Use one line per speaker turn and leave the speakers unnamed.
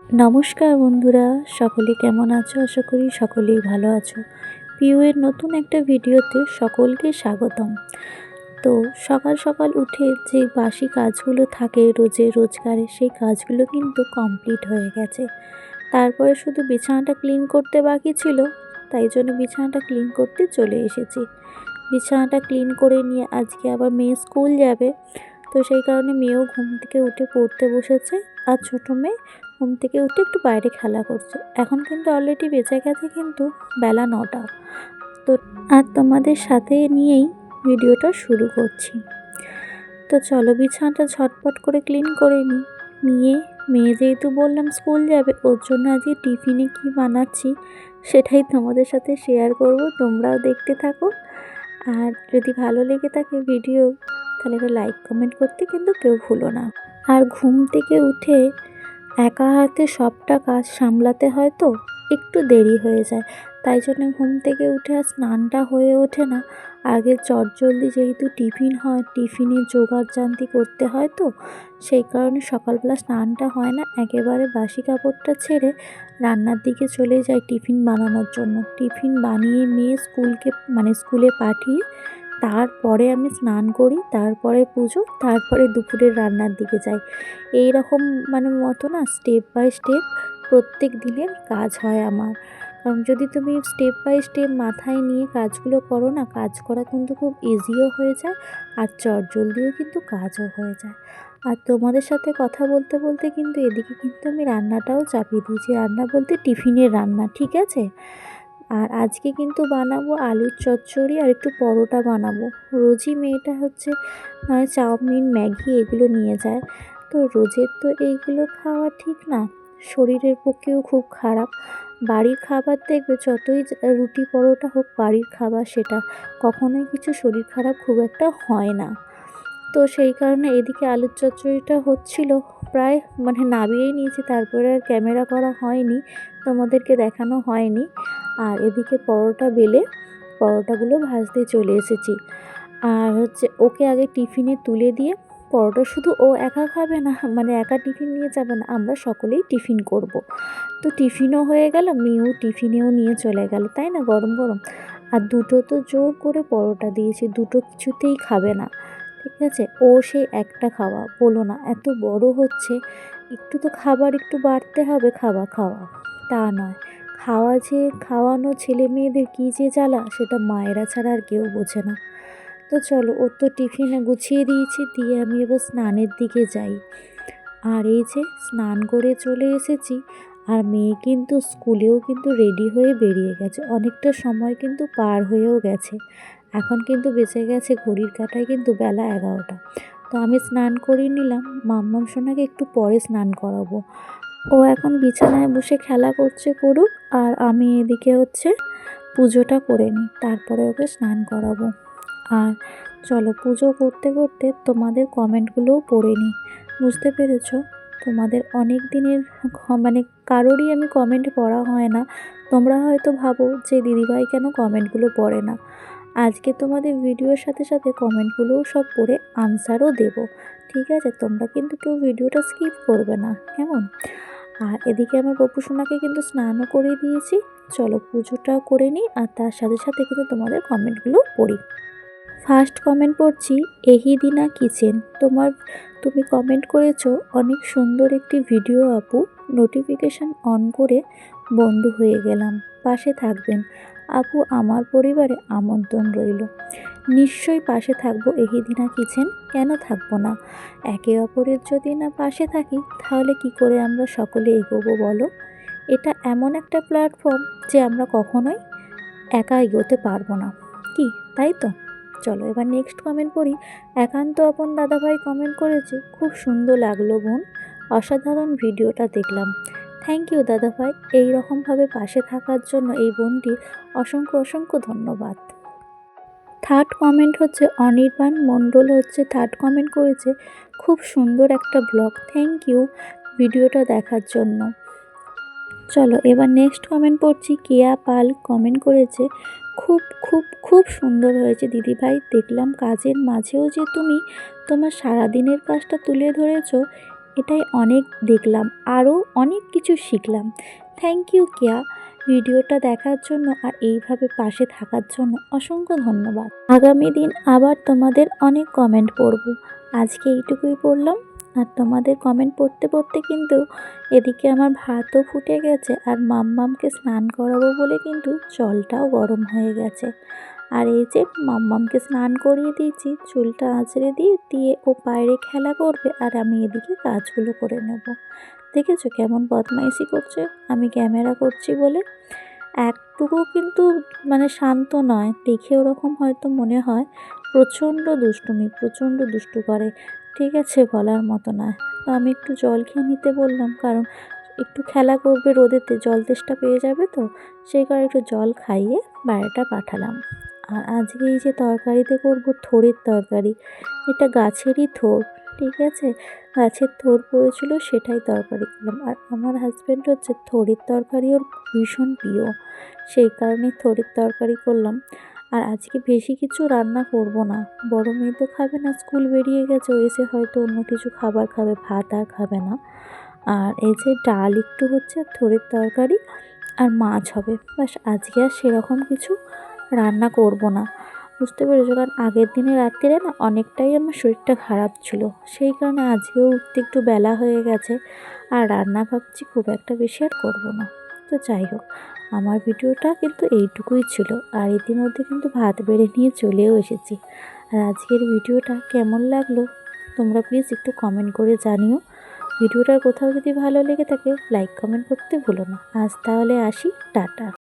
নমস্কার বন্ধুরা, সকলে কেমন আছো? আশা করি সকলেই ভালো আছো। পিউয়ের নতুন একটা ভিডিওতে সকলকে স্বাগতম। তো সকাল সকাল উঠে যে বাসি কাজগুলো থাকে রোজগারে, সেই কাজগুলো কিন্তু কমপ্লিট হয়ে গেছে। তারপরে শুধু বিছানাটা ক্লিন করতে বাকি ছিল, তাই জন্য বিছানাটা ক্লিন করতে চলে এসেছি। বিছানাটা ক্লিন করে নিয়ে আজকে আবার মেয়ে স্কুল যাবে, তো সেই কারণে মেয়েও ঘুম থেকে উঠে পড়তে বসেছে। আর ছোটো মেয়ে ঘুম থেকে উঠে একটু বাইরে খেলা করছে। এখন কিন্তু অলরেডি বেজে গেছে কিন্তু বেলা 9টা। তো আর তোমাদের সাথে নিয়েই ভিডিওটা শুরু করছি। তো চলো বিছানাটা ঝটপট করে ক্লিন করে নিয়ে মেয়ে যেহেতু বললাম স্কুল যাবে, ওর জন্য আজকে টিফিনে কি বানাচ্ছি সেটাই তোমাদের সাথে শেয়ার করব। তোমরাও দেখতে থাকো। আর যদি ভালো লেগে থাকে ভিডিও, তাহলে একটা লাইক কমেন্ট করতে কিন্তু কেউ ভুলো না। আর ঘুম থেকে উঠে একা হাতে সবটা কাজ সামলাতে হয়, তো একটু দেরি হয়ে যায়। তাই জন্য ঘুম থেকে উঠে আর স্নানটা হয়ে ওঠে না। আগে চটজলদি যেহেতু টিফিন হয়, টিফিনে জোগাড়জান্তি করতে হয়, তো সেই কারণে সকালবেলা স্নানটা হয় না। একেবারে বাসি কাপড়টা ছেড়ে রান্নার দিকে চলে যাই টিফিন বানানোর জন্য। টিফিন বানিয়ে মেয়ে স্কুলে পাঠিয়ে তারপরে আমি স্নান করি, তারপরে পুজো, তারপরে দুপুরের রান্নার দিকে যাই। এই রকম মতো না স্টেপ বাই স্টেপ প্রত্যেক দিনের কাজ হয় আমার। কারণ যদি তুমি স্টেপ বাই স্টেপ মাথায় নিয়ে কাজগুলো করো না, কাজ করা কিন্তু খুব ইজিও হয়ে যায় আর চটজলদিও কিন্তু কাজও হয়ে যায়। আর তোমাদের সাথে কথা বলতে বলতে কিন্তু এদিকে কিন্তু আমি রান্নাটাও চাপিয়ে দিয়েছি। রান্না বলতে টিফিনের রান্না, ঠিক আছে। আর আজকে কিন্তু বানাবো আলুর চচ্চড়ি আর একটু পরোটা বানাবো। রোজই মেয়েটা চাউমিন, ম্যাগি এগুলো নিয়ে যায়। তো রোজের তো এইগুলো খাওয়া ঠিক না, শরীরের পক্ষেও খুব খারাপ। বাড়ির খাবার দেখবে যতই রুটি পরোটা হোক, বাড়ির খাবার সেটা কখনোই কিছু শরীর খারাপ খুব একটা হয় না। তো সেই কারণে এদিকে আলুর চচ্চড়িটা হচ্ছিল, প্রায় নামিয়েই নিয়েছি, তারপরে আর ক্যামেরা করা হয়নি, তোমাদেরকে দেখানো হয়নি। আর এদিকে পরোটা বেলে পরোটাগুলো ভাজতে চলে এসেছি। আর ওকে আগে টিফিনে তুলে দিয়ে, পরোটা শুধু ও একা খাবে না, একা টিফিন নিয়ে যাবে না, আমরা সকলেই টিফিন করব। তো টিফিনও হয়ে গেল, মেয়েও টিফিনেও নিয়ে চলে গেল, তাই না, গরম গরম। আর দুটো তো জোর করে পরোটা দিয়েছি, দুটো কিছুতেই খাবে না, ঠিক আছে। ও সেই একটা খাওয়া বলো না, এত বড় হচ্ছে, একটু তো খাবার একটু বাড়তে হবে, খাওয়া তা নয়। খাওয়ানো ছেলে মেয়েদের কী যে জ্বালা, সেটা মায়েরা ছাড়া আর কেউ বোঝে না। তো চলো, ওর তো টিফিনে গুছিয়ে দিয়েছি, দিয়ে আমি এবার স্নানের দিকে যাই। আর এই যে স্নান করে চলে এসেছি। আর মেয়ে কিন্তু স্কুলেও কিন্তু রেডি হয়ে বেরিয়ে গেছে, অনেকটা সময় কিন্তু পার হয়েও গেছে। এখন কিন্তু বেঁচে গেছে ঘড়ির কাঁটায় কিন্তু বেলা 11টা। তো আমি স্নান করিয়ে নিলাম, মাম্মাম সোনাকে একটু পরে স্নান করাবো। ও এখন বিছানায় বসে খেলা করুক, আর আমি এদিকে পুজোটা করে নিই, তারপরে ওকে স্নান করাবো। আর চলো পুজো করতে করতে তোমাদের কমেন্টগুলোও পড়ে নিই। বুঝতে পেরেছো, তোমাদের অনেক দিনের কারোরই আমি কমেন্ট পড়া হয় না। তোমরা হয়তো ভাবো যে দিদিভাই কেন কমেন্টগুলো পড়ে না। আজকে তোমাদের ভিডিওর সাথে সাথে কমেন্টগুলোও সব পড়ে আনসারও দেব, ঠিক আছে। তোমরা কিন্তু কেউ ভিডিওটা স্কিপ করবে না, কেমন। আর এদিকে আমার গপু সোনাকে কিন্তু স্নানও করে দিয়েছি। চলো পুজোটাও করে নিই, আর তার সাথে সাথে কিন্তু তোমাদের কমেন্টগুলো পড়ি। ফার্স্ট কমেন্ট পড়ছি, এহিদিনা কিচেন। তুমি কমেন্ট করেছো, অনেক সুন্দর একটি ভিডিও আপু, নোটিফিকেশান অন করে বন্ধু হয়ে গেলাম, পাশে থাকবেন আপু, আমার পরিবারে আমন্ত্রণ রইল। নিশ্চয়ই পাশে থাকবো এহিদিনা কিচেন, কেন থাকবো না। একে অপরের যদি না পাশে থাকি, তাহলে কি করে আমরা সকলে এগোবো বলো। এটা এমন একটা প্ল্যাটফর্ম যে আমরা কখনোই একা এগোতে পারবো না, কি তাই তো। চলো এবার নেক্সট কমেন্ট পড়ি। একান্ত আপন দাদাভাই কমেন্ট করেছে, খুব সুন্দর লাগলো বোন, অসাধারণ ভিডিওটা দেখলাম। থ্যাংক ইউ দাদাভাই, এইরকমভাবে পাশে থাকার জন্য এই বোনটির অসংখ্য অসংখ্য ধন্যবাদ। থার্ড কমেন্ট অনির্বাণ মণ্ডল থার্ড কমেন্ট করেছে, খুব সুন্দর একটা ব্লগ, থ্যাংক ইউ ভিডিওটা দেখার জন্য। চলো এবার নেক্সট কমেন্ট পড়ছি। কেয়া পাল কমেন্ট করেছে, খুব খুব খুব সুন্দর হয়েছে দিদিভাই, দেখলাম কাজের মাঝেও যে তুমি তোমার সারাদিনের কাজটা তুলে ধরেছো, এটাই অনেক দেখলাম, আরও অনেক কিছু শিখলাম। থ্যাংক ইউ কেয়া, ভিডিওটা দেখার জন্য আর এইভাবে পাশে থাকার জন্য অসংখ্য ধন্যবাদ। আগামী দিন আবার তোমাদের অনেক কমেন্ট পড়ব। আজকে এইটুকুই পড়লাম। আর তোমাদের কমেন্ট পড়তে পড়তে কিন্তু এদিকে আমার ভাতও ফুটে গেছে, আর মাম্মামকে স্নান করাবো বলে কিন্তু জলটাও গরম হয়ে গেছে। আর এই যে মাম্মামকে স্নান করিয়ে দিয়েছি, চুলটা আঁচড়ে দিয়ে ও বাইরে খেলা করবে আর আমি এদিকে কাজগুলো করে নেব। দেখেছো কেমন বদমাইশি করছে আমি ক্যামেরা করছি বলে? একটুকু কিন্তু মানে শান্ত নয়, দেখে ওরকম হয়তো মনে হয়। প্রচণ্ড দুষ্টু করে। ঠিক আছে, বলার মতো নয়। তো আমি একটু জল খেয়ে নিতে বললাম, কারণ একটু খেলা করবে রোদেতে, জল তেষ্টা পেয়ে যাবে, তো সেই কারণে একটু জল খাইয়ে বাইরেটা পাঠালাম। আর আজকে এই যে তরকারিতে করব থোড়ের তরকারি, এটা গাছেরই থোড়, ঠিক আছে, গাছের থোড় পড়েছিল সেটাই তরকারি করলাম। আর আমার হাজব্যান্ড হচ্ছে থোড়ের তরকারি ওর ভীষণ প্রিয়, সেই কারণে থোড়ের তরকারি করলাম। আর আজকে বেশি কিছু রান্না করব না, বড় মেয়ে তো খাবে না, স্কুল বেরিয়ে গেছে, ও এসে হয়তো অন্য কিছু খাবার খাবে, ভাত আর খাবে না। আর এই যে ডাল একটু হচ্ছে, থোড়ের তরকারি আর মাছ হবে, ব্যাস। আজকে আর সেরকম কিছু রান্না করব না, বুঝতে পেরেছো? কারণ আগের দিনে রাত্রিরে না অনেকটাই আমার শরীরটা খারাপ ছিল, সেই কারণে আজকেও উঠতে একটু বেলা হয়ে গেছে। আর রান্না ভাবছি খুব একটা বেশি আর করব না। তো যাই হোক, আমার ভিডিওটা কিন্তু এইটুকুই ছিল। আর ইতিমধ্যে কিন্তু ভাত বেড়ে নিয়ে চলেও এসেছি। আর আজকের ভিডিওটা কেমন লাগলো তোমরা প্লিজ একটু কমেন্ট করে জানিও। ভিডিওটার কোথাও যদি ভালো লেগে থাকে লাইক কমেন্ট করতে ভুলো না। আজ তাহলে আসি, টাটা।